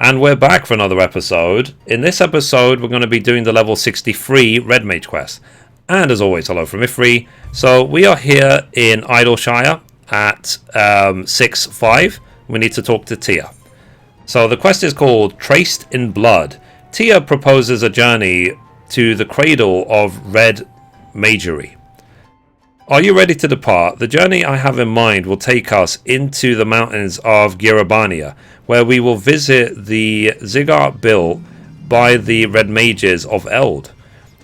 And we're back for another episode. In this episode, we're going to be doing the level 63 Red Mage quest. And as always, hello from Mithrie. So we are here in Idleshire at 6.5. We need to talk to Tia. So the quest is called Traced in Blood. Tia proposes a journey to the cradle of Red Magery. Are you ready to depart? The journey I have in mind will take us into the mountains of Girabania, where we will visit the ziggurat built by the Red Mages of Eld.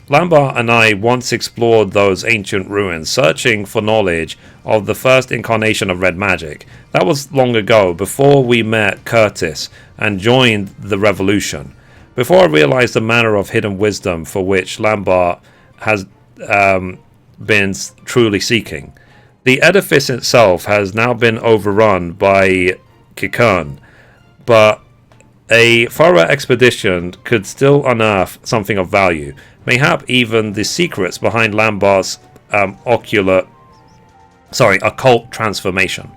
Lambert and I once explored those ancient ruins, searching for knowledge of the first incarnation of red magic. That was long ago, before we met Curtis and joined the revolution. Before I realized the manner of hidden wisdom for which Lambert has been truly seeking. The edifice itself has now been overrun by Kikern, but a thorough expedition could still unearth something of value, mayhap even the secrets behind Lambert's occult transformation.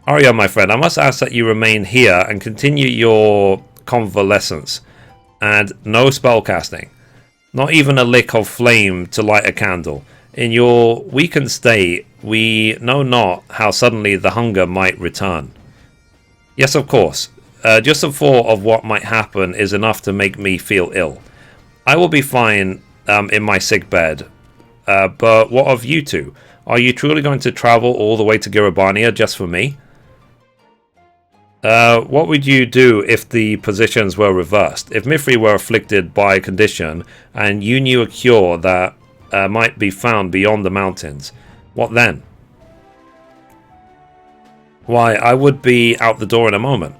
Arya, my friend, I must ask that you remain here and continue your convalescence, and no spellcasting. Not even a lick of flame to light a candle. In your weakened state, we know not how suddenly the hunger might return. Yes, of course. Just the thought of what might happen is enough to make me feel ill. I will be fine in my sick bed. But what of you two? Are you truly going to travel all the way to Girabania just for me? What would you do if the positions were reversed? If Mithrie were afflicted by a condition and you knew a cure that might be found beyond the mountains, what then? Why, I would be out the door in a moment.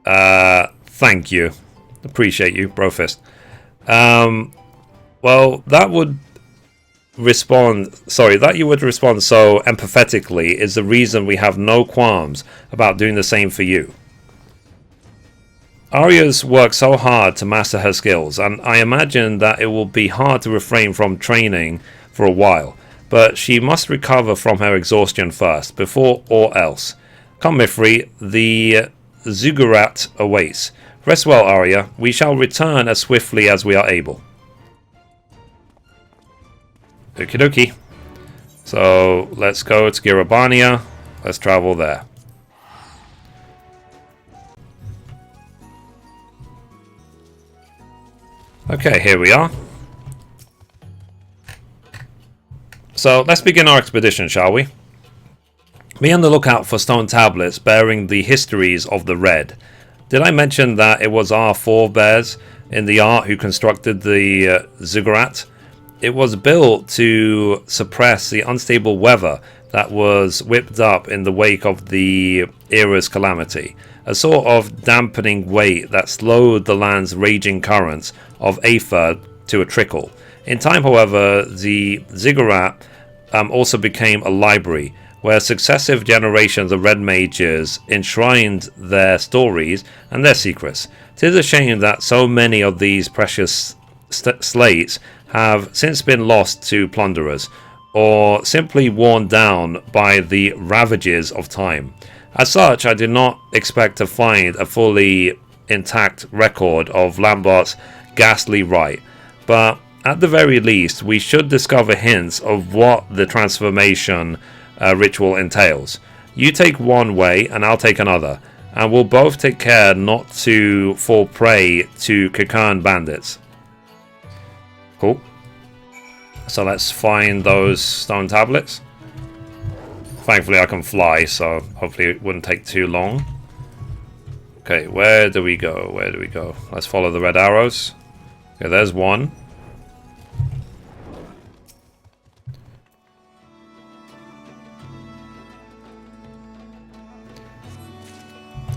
Thank you. Appreciate you, Brofist. Well, that you would respond so empathetically is the reason we have no qualms about doing the same for you. Arya's worked so hard to master her skills, and I imagine that it will be hard to refrain from training for a while, but she must recover from her exhaustion first, before all else. Come, Mithrie, the ziggurat awaits. Rest well, Arya. We shall return as swiftly as we are able. Okie dokie. So let's go to Girabania. Let's travel there. Okay, here we are. So let's begin our expedition, shall we? Be on the lookout for stone tablets bearing the histories of the Red. Did I mention that it was our forebears in the art who constructed the ziggurat? It was built to suppress the unstable weather that was whipped up in the wake of the era's calamity, a sort of dampening weight that slowed the land's raging currents of aether to a trickle. In time, however, the ziggurat also became a library where successive generations of red mages enshrined their stories and their secrets. 'Tis a shame that so many of these precious slates have since been lost to plunderers, or simply worn down by the ravages of time. As such, I do not expect to find a fully intact record of Lambert's ghastly rite, but at the very least, we should discover hints of what the transformation ritual entails. You take one way and I'll take another, and we'll both take care not to fall prey to Kikern bandits. Cool. So let's find those stone tablets. Thankfully I can fly, so hopefully it wouldn't take too long. Okay, where do we go? Where do we go? Let's follow the red arrows. Okay, there's one.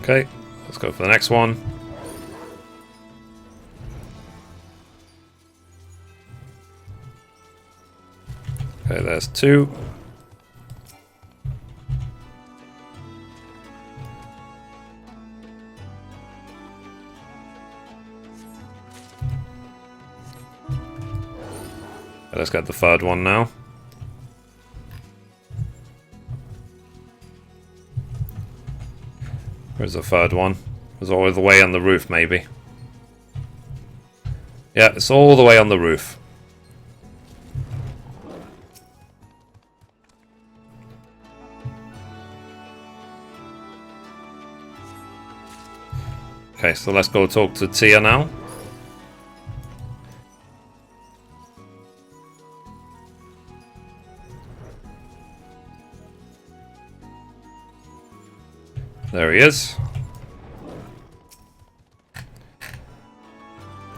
Okay, let's go for the next one. Okay, there's two. Let's get the third one now. Where's the third one? It's all the way on the roof, maybe. Yeah, it's all the way on the roof. Okay, so let's go talk to Tia now. There he is.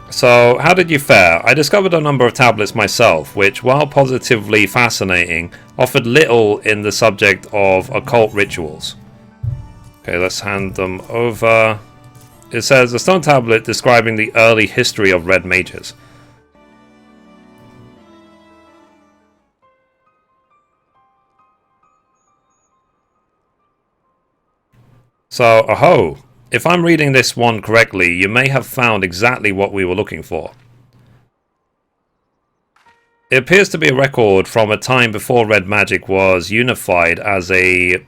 So, how did you fare? I discovered a number of tablets myself, which, while positively fascinating, offered little in the subject of occult rituals. Okay, let's hand them over. It says, a stone tablet describing the early history of Red Mages. So, aho! If I'm reading this one correctly, you may have found exactly what we were looking for. It appears to be a record from a time before red magic was unified as a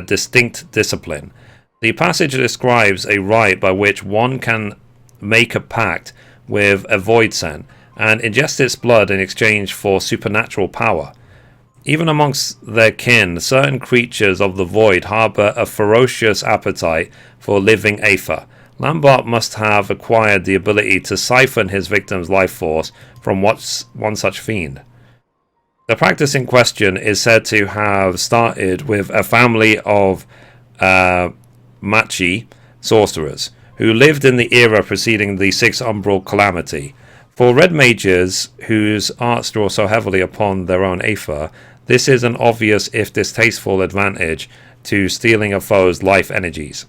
distinct discipline. The passage describes a rite by which one can make a pact with a voidsen and ingest its blood in exchange for supernatural power. Even amongst their kin, certain creatures of the void harbour a ferocious appetite for living aether. Lambert must have acquired the ability to siphon his victim's life force from one such fiend. The practice in question is said to have started with a family of Machi sorcerers who lived in the era preceding the Sixth Umbral Calamity. For red mages whose arts draw so heavily upon their own aether, this is an obvious if distasteful advantage to stealing a foe's life energies.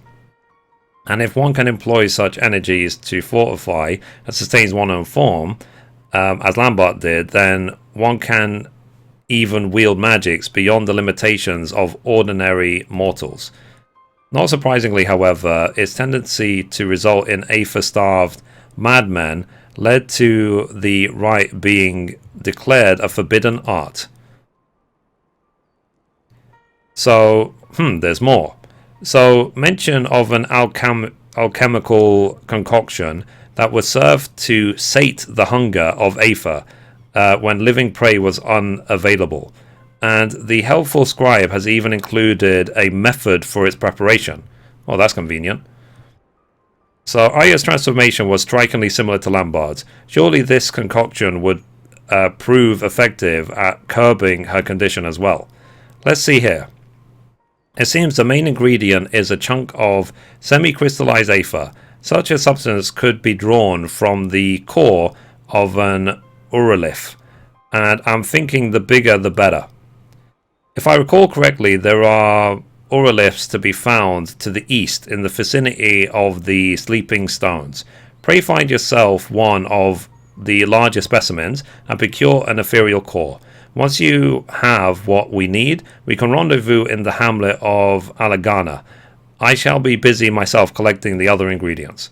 And if one can employ such energies to fortify and sustain one's own form, as Lambert did, then one can even wield magics beyond the limitations of ordinary mortals. Not surprisingly, however, its tendency to result in aether-starved madmen led to the rite being declared a forbidden art. So, there's more. So, mention of an alchemical concoction that was served to sate the hunger of aether when living prey was unavailable. And the helpful scribe has even included a method for its preparation. Oh, that's convenient. So, Aya's transformation was strikingly similar to Lambert's. Surely this concoction would prove effective at curbing her condition as well. Let's see here. It seems the main ingredient is a chunk of semi-crystallized aether. Such a substance could be drawn from the core of an urolith, and I'm thinking the bigger the better. If I recall correctly, there are uroliths to be found to the east in the vicinity of the Sleeping Stones. Pray find yourself one of the larger specimens and procure an ethereal core. Once you have what we need, we can rendezvous in the hamlet of Alagana. I shall be busy myself collecting the other ingredients.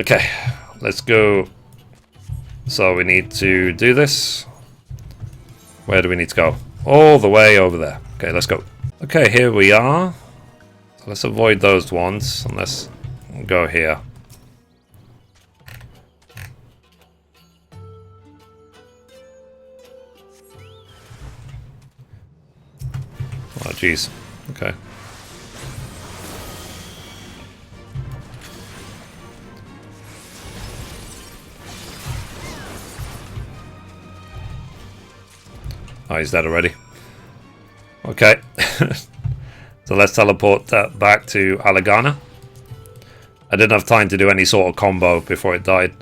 Okay, let's go. So we need to do this. Where do we need to go? All the way over there. Okay, let's go. Okay, here we are. So let's avoid those ones and let's go here. Oh, jeez. Okay. Oh, he's dead already. Okay. So let's teleport that back to Alagana. I didn't have time to do any sort of combo before it died.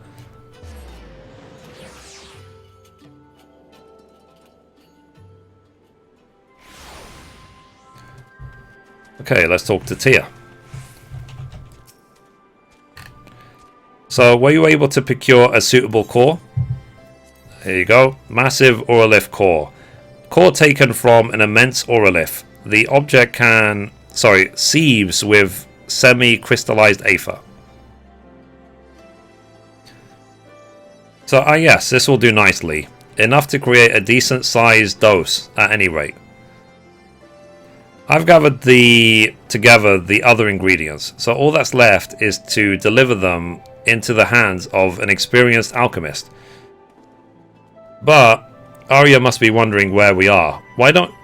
Okay, let's talk to Tia. So, were you able to procure a suitable core? Here you go. Massive Aurolith core. Core taken from an immense Aurolith. The object sieves with semi-crystallized aether. So, yes, this will do nicely. Enough to create a decent sized dose at any rate. I've gathered together the other ingredients, so all that's left is to deliver them into the hands of an experienced alchemist. But Arya must be wondering where we are. Why don't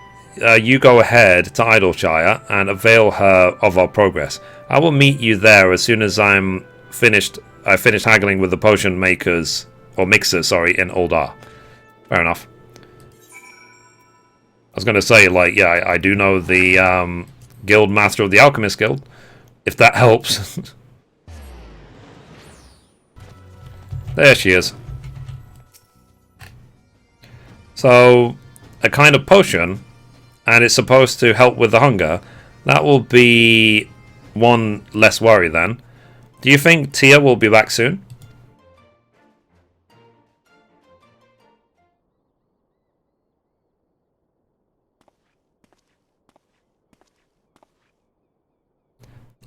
you go ahead to Idleshire and avail her of our progress? I will meet you there as soon as I finish haggling with the potion makers or mixers, sorry, in Uldar. Fair enough. I was going to say, like, yeah, I do know the Guild Master of the Alchemist Guild, if that helps. There she is. So, a kind of potion, and it's supposed to help with the hunger. That will be one less worry then. Do you think Tia will be back soon?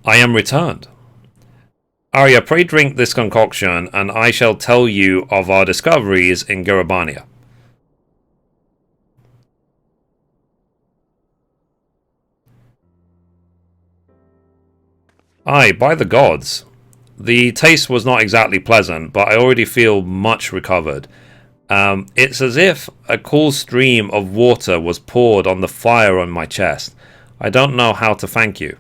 I am returned. Arya, pray drink this concoction, and I shall tell you of our discoveries in Garabania. Aye, by the gods. The taste was not exactly pleasant, but I already feel much recovered. It's as if a cool stream of water was poured on the fire on my chest. I don't know how to thank you.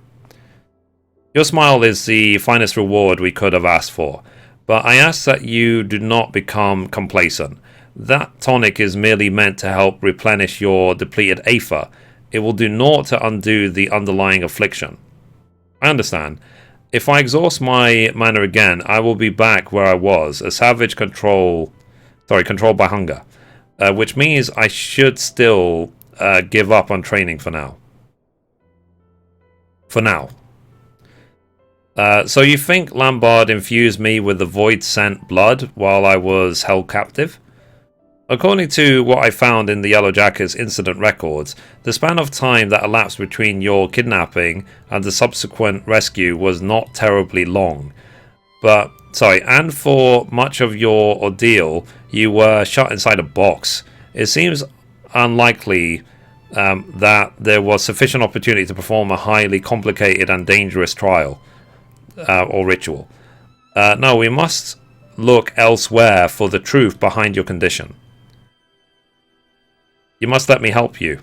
Your smile is the finest reward we could have asked for, but I ask that you do not become complacent. That tonic is merely meant to help replenish your depleted aether. It will do naught to undo the underlying affliction. I understand. If I exhaust my mana again, I will be back where I was, a savage controlled by hunger, which means I should still give up on training for now. So you think Lambard infused me with the void-sent blood while I was held captive? According to what I found in the Yellow Jacket's incident records, the span of time that elapsed between your kidnapping and the subsequent rescue was not terribly long. And for much of your ordeal, you were shut inside a box. It seems unlikely that there was sufficient opportunity to perform a highly complicated and dangerous trial. Or ritual. No, we must look elsewhere for the truth behind your condition. You must let me help you.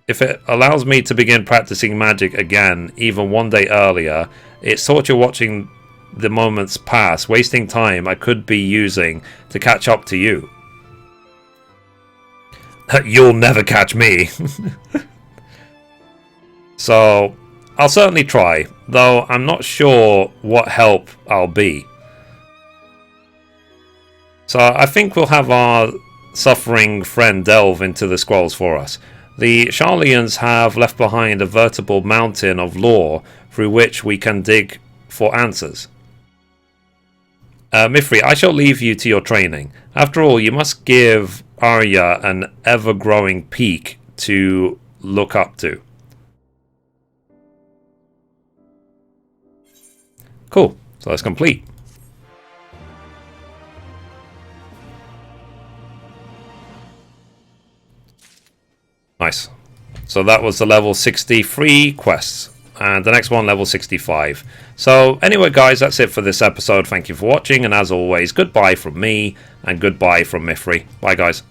If it allows me to begin practicing magic again, even one day earlier, it's torture watching the moments pass, wasting time I could be using to catch up to you. You'll never catch me. So, I'll certainly try, though I'm not sure what help I'll be. So I think we'll have our suffering friend delve into the scrolls for us. The Sharlayans have left behind a veritable mountain of lore through which we can dig for answers. Mithrie, I shall leave you to your training. After all, you must give Arya an ever-growing peak to look up to. Cool, so that's complete. Nice. So that was the level 63 quests. And the next one, level 65. So anyway, guys, that's it for this episode. Thank you for watching. And as always, goodbye from me and goodbye from Mithrie. Bye, guys.